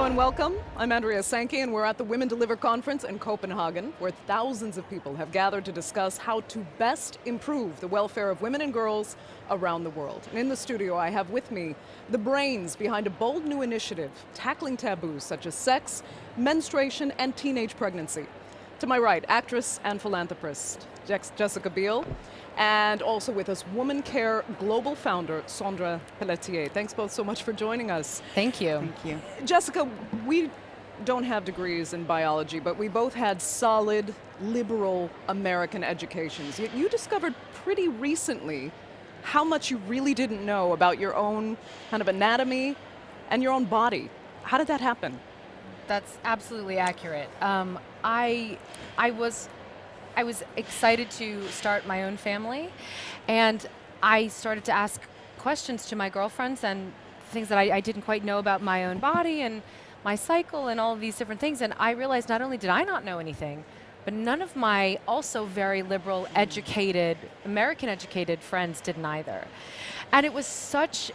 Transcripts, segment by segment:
and welcome. I'm Andrea Sankey, and we're at the Women Deliver Conference in Copenhagen, where thousands of people have gathered to discuss how to best improve the welfare of women and girls around the world. And in the studio, I have with me the brains behind a bold new initiative tackling taboos such as sex, menstruation, and teenage pregnancy. To my right, actress and philanthropist Jessica Biel, and also with us, Woman Care Global founder Sondra Pelletier. Thanks both so much for joining us. Thank you. Thank you. Jessica, we don't have degrees in biology, but we both had solid, liberal American educations. Yet you discovered pretty recently how much you really didn't know about your own kind of anatomy and your own body. How did that happen? That's absolutely accurate. I was excited to start my own family, and I started to ask questions to my girlfriends and things that I didn't quite know about my own body and my cycle and all of these different things. And I realized not only did I not know anything, but none of my also very liberal, educated, American educated friends didn't either. And it was such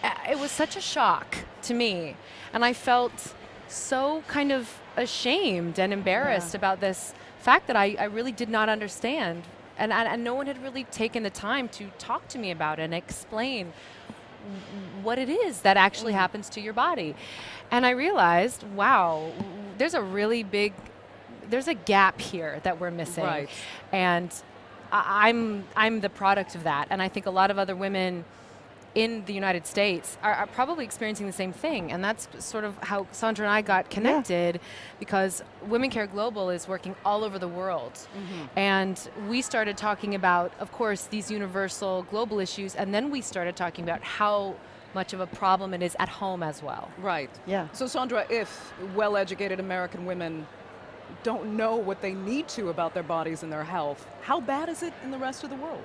a shock to me. And I felt so kind of ashamed and embarrassed about this fact that I really did not understand. And no one had really taken the time to talk to me about it and explain what it is that actually happens to your body. And I realized, wow, there's a gap here that we're missing. Right. And I'm the product of that. And I think a lot of other women in the United States are probably experiencing the same thing. And that's sort of how Sandra and I got connected, because Women Care Global is working all over the world. And we started talking about, of course, these universal global issues, and then we started talking about how much of a problem it is at home as well. Right. Yeah. So Sondra, if well-educated American women don't know what they need to about their bodies and their health, how bad is it in the rest of the world?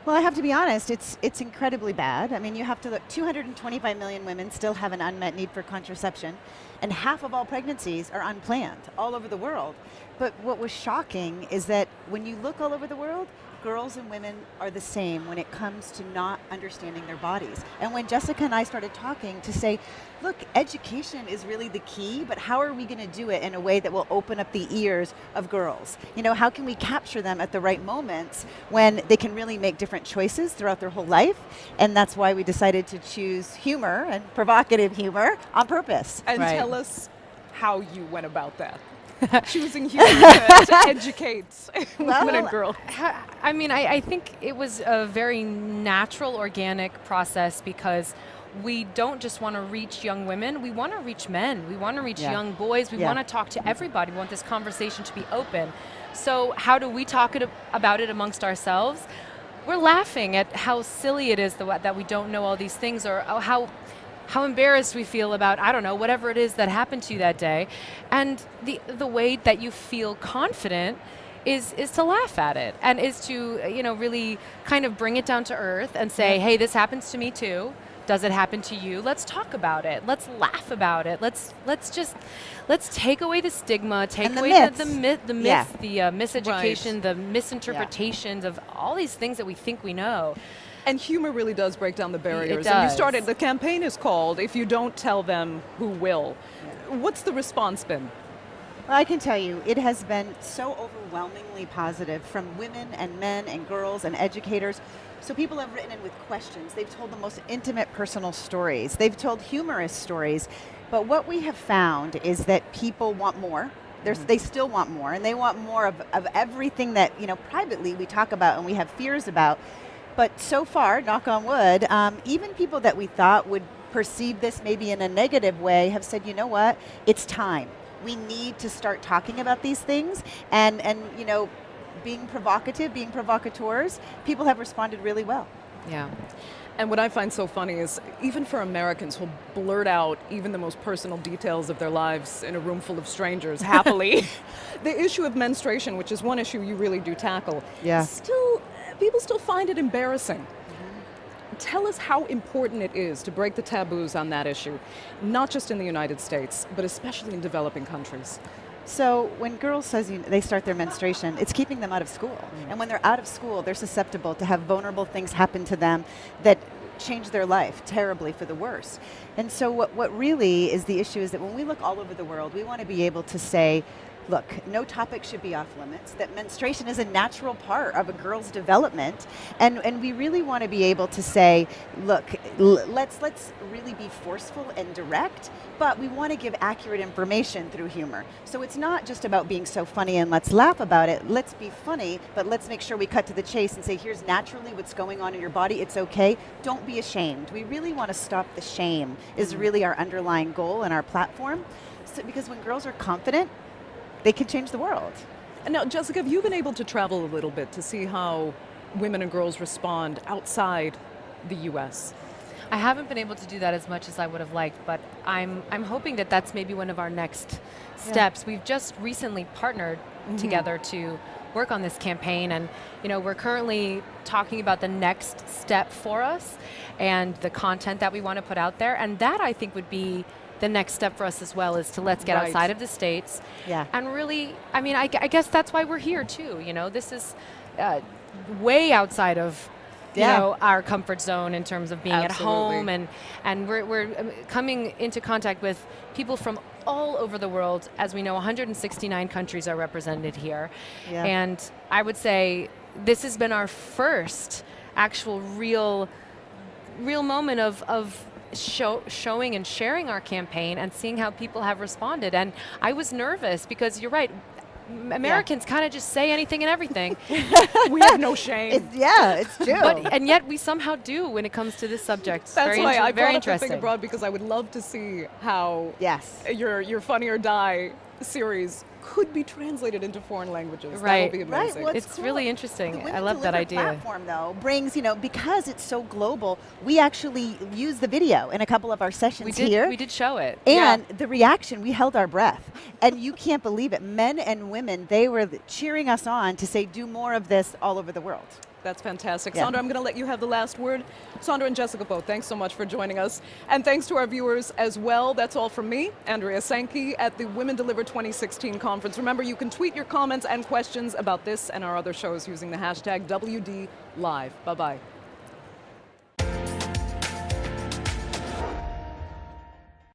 Well, I have to be honest, it's incredibly bad. I mean, you have to look, 225 million women still have an unmet need for contraception, and half of all pregnancies are unplanned all over the world. But what was shocking is that when you look all over the world, girls and women are the same when it comes to not understanding their bodies. And when Jessica and I started talking to say, look, education is really the key, but how are we going to do it in a way that will open up the ears of girls? You know, how can we capture them at the right moments when they can really make different choices throughout their whole life? And that's why we decided to choose humor and provocative humor on purpose. And Right. tell us how you went about that. Choosing humor to educate women and girls. I mean, I think it was a very natural, organic process, because we don't just want to reach young women, we want to reach men, we want to reach young boys, we want to talk to everybody, we want this conversation to be open. So how do we talk about it amongst ourselves? We're laughing at how silly it is that we don't know all these things, or how embarrassed we feel about, I don't know, whatever it is that happened to you that day. And the way that you feel confident is to laugh at it, and is to, really kind of bring it down to earth and say, hey, this happens to me too. Does it happen to you? Let's talk about it. Let's laugh about it. Let's take away the stigma, take And the away myths. the myths, the miseducation, Right. the misinterpretations of all these things that we think we know. And humor really does break down the barriers. It And you does. started, the campaign is called If You Don't Tell Them, Who Will? What's the response been? Well, I can tell you, it has been so overwhelmingly positive from women and men and girls and educators. So people have written in with questions. They've told the most intimate personal stories. They've told humorous stories. But what we have found is that people want more. They still want more, and they want more of everything that, privately we talk about and we have fears about. But so far, knock on wood, even people that we thought would perceive this maybe in a negative way have said, you know what, it's time. We need to start talking about these things, and being provocative, being provocateurs, people have responded really well. Yeah. And what I find so funny is, even for Americans who'll blurt out even the most personal details of their lives in a room full of strangers, happily, the issue of menstruation, which is one issue you really do tackle, people still find it embarrassing. Tell us how important it is to break the taboos on that issue, not just in the United States, but especially in developing countries. So when girls they start their menstruation, it's keeping them out of school. And when they're out of school, they're susceptible to have vulnerable things happen to them that change their life terribly for the worse. And so what really is the issue is that when we look all over the world, we want to be able to say, look, no topic should be off limits, that menstruation is a natural part of a girl's development, and we really want to be able to say, look, let's really be forceful and direct, but we want to give accurate information through humor. So it's not just about being so funny and let's laugh about it, let's be funny, but let's make sure we cut to the chase and say, here's naturally what's going on in your body, it's okay, don't be ashamed. We really want to stop the shame, is really our underlying goal and our platform, so, because when girls are confident, they can change the world. And now, Jessica, have you been able to travel a little bit to see how women and girls respond outside the U.S.? I haven't been able to do that as much as I would have liked, but I'm hoping that that's maybe one of our next steps. We've just recently partnered together to work on this campaign, and we're currently talking about the next step for us and the content that we want to put out there, and that I think would be the next step for us as well, is to let's get outside of the States. Yeah. And really, I guess that's why we're here too. This is way outside of our comfort zone in terms of being at home, and we're coming into contact with people from all over the world. As we know, 169 countries are represented here. Yeah. And I would say this has been our first actual real moment of showing and sharing our campaign and seeing how people have responded. And I was nervous because you're right, Americans kind of just say anything and everything. We have no shame. It's true. And yet we somehow do when it comes to this subject. That's why I very brought up interesting. Think Abroad, because I would love to see how your Funny or Die series could be translated into foreign languages. Right. That would be amazing. Right. Well, it's cool. really interesting. The I love that idea. platform, though, brings, because it's so global, we actually use the video in a couple of our sessions here. We did show it. And the reaction, we held our breath. And you can't believe it. Men and women, they were cheering us on to say, do more of this all over the world. That's fantastic. Yeah. Sandra, I'm going to let you have the last word. Sandra and Jessica both, thanks so much for joining us. And thanks to our viewers as well. That's all from me, Andrea Sankey, at the Women Deliver 2016 conference. Remember, you can tweet your comments and questions about this and our other shows using the hashtag WDLive. Bye-bye.